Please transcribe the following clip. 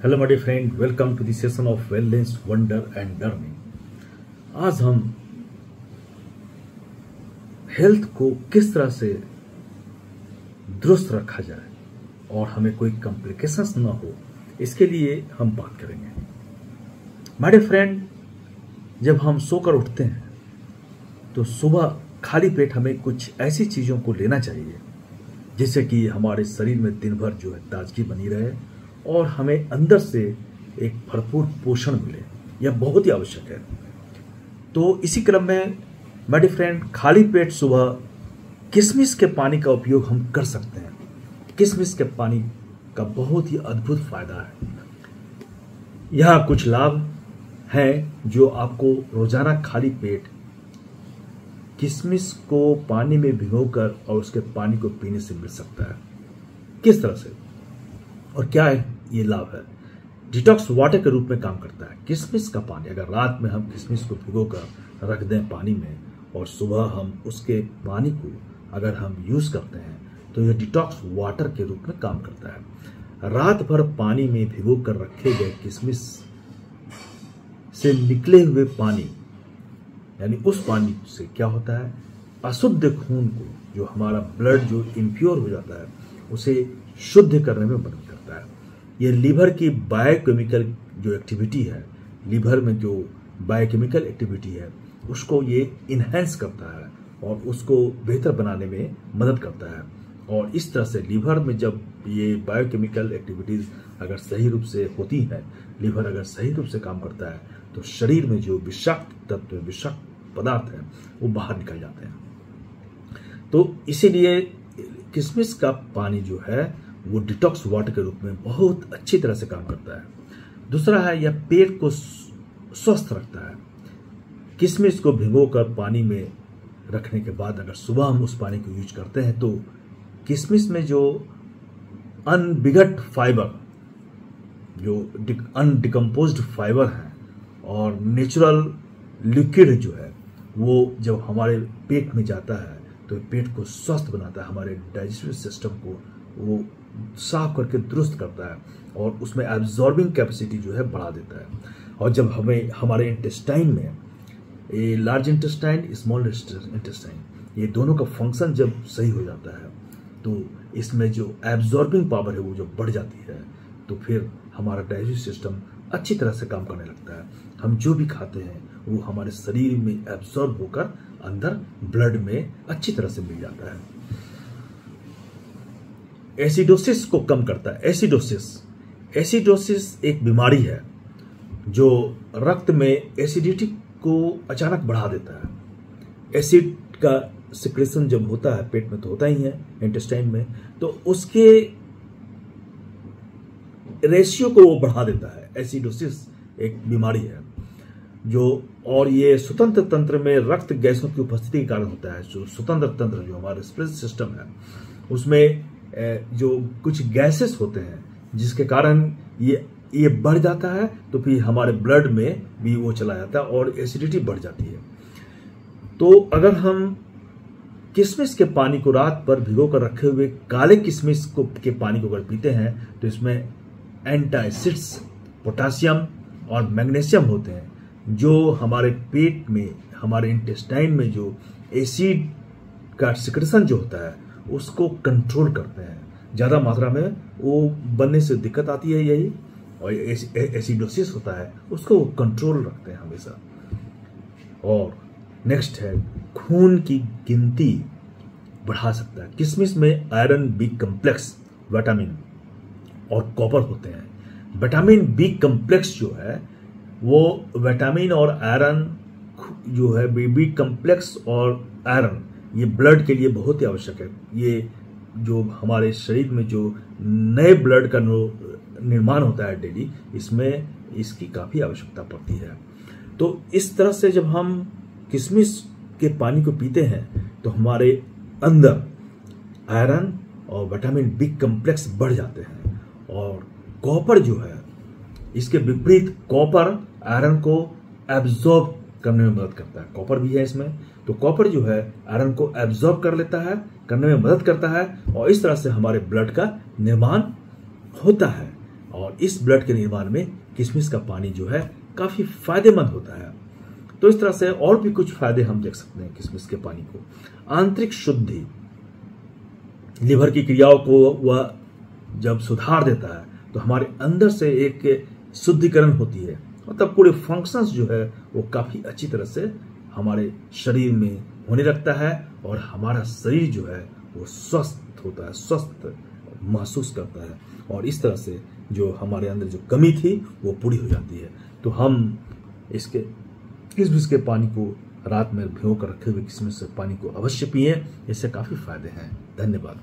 Hello my dear friend, welcome to the session of wellness wonder and learning. आज हम health को किस तरह से दुरुस्त रखा जाए और हमें कोई कॉम्प्लिकेशंस ना हो, इसके लिए हम बात करेंगे। माय डियर फ्रेंड, जब हम सोकर उठते हैं तो सुबह खाली पेट हमें कुछ ऐसी चीज़ों को लेना चाहिए जिससे कि हमारे शरीर में दिन भर जो है ताजगी बनी रहे और हमें अंदर से एक भरपूर पोषण मिले। यह बहुत ही आवश्यक है। तो इसी क्रम में माय डियर फ्रेंड, खाली पेट सुबह किशमिश के पानी का उपयोग हम कर सकते हैं। किशमिश के पानी का बहुत ही अद्भुत फायदा है। यहाँ कुछ लाभ हैं जो आपको रोजाना खाली पेट किशमिश को पानी में भिगोकर और उसके पानी को पीने से मिल सकता है। किस तरह से और क्या है ये लाभ है? डिटॉक्स वाटर के रूप में काम करता है। किशमिश का पानी, अगर रात में हम किशमिश को भिगोकर रख दें पानी में और सुबह हम उसके पानी को अगर हम यूज करते हैं तो यह डिटॉक्स वाटर के रूप में काम करता है। रात भर पानी में भिगोकर रखे गए किशमिश से निकले हुए पानी, यानी उस पानी से क्या होता है, अशुद्ध खून को, जो हमारा ब्लड जो इम्प्योर हो जाता है, उसे शुद्ध करने में मदद करता है। ये लीवर की बायोकेमिकल जो एक्टिविटी है, लीवर में जो बायोकेमिकल एक्टिविटी है, उसको ये इन्हेंस करता है और उसको बेहतर बनाने में मदद करता है। और इस तरह से लीवर में जब ये बायोकेमिकल एक्टिविटीज अगर सही रूप से होती हैं, लीवर अगर सही रूप से काम करता है, तो शरीर में जो विषाक्त तत्व, विषाक्त पदार्थ है, वो बाहर निकल जाते हैं। तो इसीलिए किशमिश का पानी जो है वो डिटॉक्स वाटर के रूप में बहुत अच्छी तरह से काम करता है। दूसरा है, यह पेट को स्वस्थ रखता है। किशमिश को भिगोकर पानी में रखने के बाद अगर सुबह हम उस पानी को यूज करते हैं तो किशमिश में जो अनबिगट फाइबर, जो अनडिकम्पोज्ड फाइबर है और नेचुरल लिक्विड जो है, वो जब हमारे पेट में जाता है तो पेट को स्वस्थ बनाता है, हमारे डाइजेस्टिव सिस्टम को वो साफ करके दुरुस्त करता है और उसमें एब्जॉर्बिंग कैपेसिटी जो है बढ़ा देता है। और जब हमें हमारे इंटेस्टाइन में, ये लार्ज इंटेस्टाइन, स्मॉल इंटेस्टाइन, ये दोनों का फंक्शन जब सही हो जाता है तो इसमें जो एब्जॉर्बिंग पावर है वो जो बढ़ जाती है, तो फिर हमारा डाइजेस्टिव सिस्टम अच्छी तरह से काम करने लगता है। हम जो भी खाते हैं वो हमारे शरीर में एब्जॉर्ब होकर अंदर ब्लड में अच्छी तरह से मिल जाता है। एसिडोसिस को कम करता है। एसिडोसिस एक बीमारी है जो रक्त में एसिडिटी को अचानक बढ़ा देता है। एसिड का सिक्रेशन जब होता है पेट में, तो होता ही है इंटेस्टाइन में, तो उसके रेशियो को वो बढ़ा देता है। एसिडोसिस एक बीमारी है जो, और ये स्वतंत्र तंत्र में रक्त गैसों की उपस्थिति के कारण होता है। जो स्वतंत्र तंत्र, जो हमारा रेस्पिरेटरी सिस्टम है, उसमें जो कुछ गैसेस होते हैं जिसके कारण ये बढ़ जाता है, तो फिर हमारे ब्लड में भी वो चला जाता है और एसिडिटी बढ़ जाती है। तो अगर हम किशमिश के पानी को रात भर भिगो कर रखे हुए काले किशमिश के पानी को अगर पीते हैं तो इसमें एंटासिड्स, पोटासियम और मैग्नीशियम होते हैं जो हमारे पेट में, हमारे इंटेस्टाइन में जो एसिड का सिक्रेशन जो होता है उसको कंट्रोल करते हैं। ज़्यादा मात्रा में वो बनने से दिक्कत आती है यही, और एसिडोसिस होता है उसको वो कंट्रोल रखते हैं हमेशा। और नेक्स्ट है, खून की गिनती बढ़ा सकता है। किशमिश में आयरन, बी कम्प्लेक्स, विटामिन और कॉपर होते हैं। विटामिन बी कम्प्लेक्स जो है वो विटामिन और आयरन जो है, बी कम्प्लेक्स और आयरन, ये ब्लड के लिए बहुत ही आवश्यक है। ये जो हमारे शरीर में जो नए ब्लड का निर्माण होता है डेली, इसमें इसकी काफ़ी आवश्यकता पड़ती है। तो इस तरह से जब हम किशमिश के पानी को पीते हैं तो हमारे अंदर आयरन और विटामिन बी कम्प्लेक्स बढ़ जाते हैं। और कॉपर जो है, इसके विपरीत कॉपर आयरन को एब्जॉर्ब करने में मदद करता है। कॉपर भी है इसमें, तो कॉपर जो है आयरन को एब्जॉर्ब कर लेता है, करने में मदद करता है और इस तरह से हमारे ब्लड का निर्माण होता है और इस ब्लड के निर्माण में किशमिश का पानी जो है काफी फायदेमंद होता है। तो इस तरह से और भी कुछ फायदे हम देख सकते हैं किशमिश के पानी को। आंतरिक शुद्धि, लिवर की क्रियाओं को वह जब सुधार देता है तो हमारे अंदर से एक शुद्धिकरण होती है, मतलब पूरे फंक्शंस जो है वो काफी अच्छी तरह से हमारे शरीर में होने लगता है और हमारा शरीर जो है वो स्वस्थ होता है, स्वस्थ महसूस करता है और इस तरह से जो हमारे अंदर जो कमी थी वो पूरी हो जाती है। तो हम इसके किशमिश के पानी को रात में भिगो कर रखे हुए किशमिश के पानी को अवश्य पिएं, इससे काफी फायदे हैं। धन्यवाद।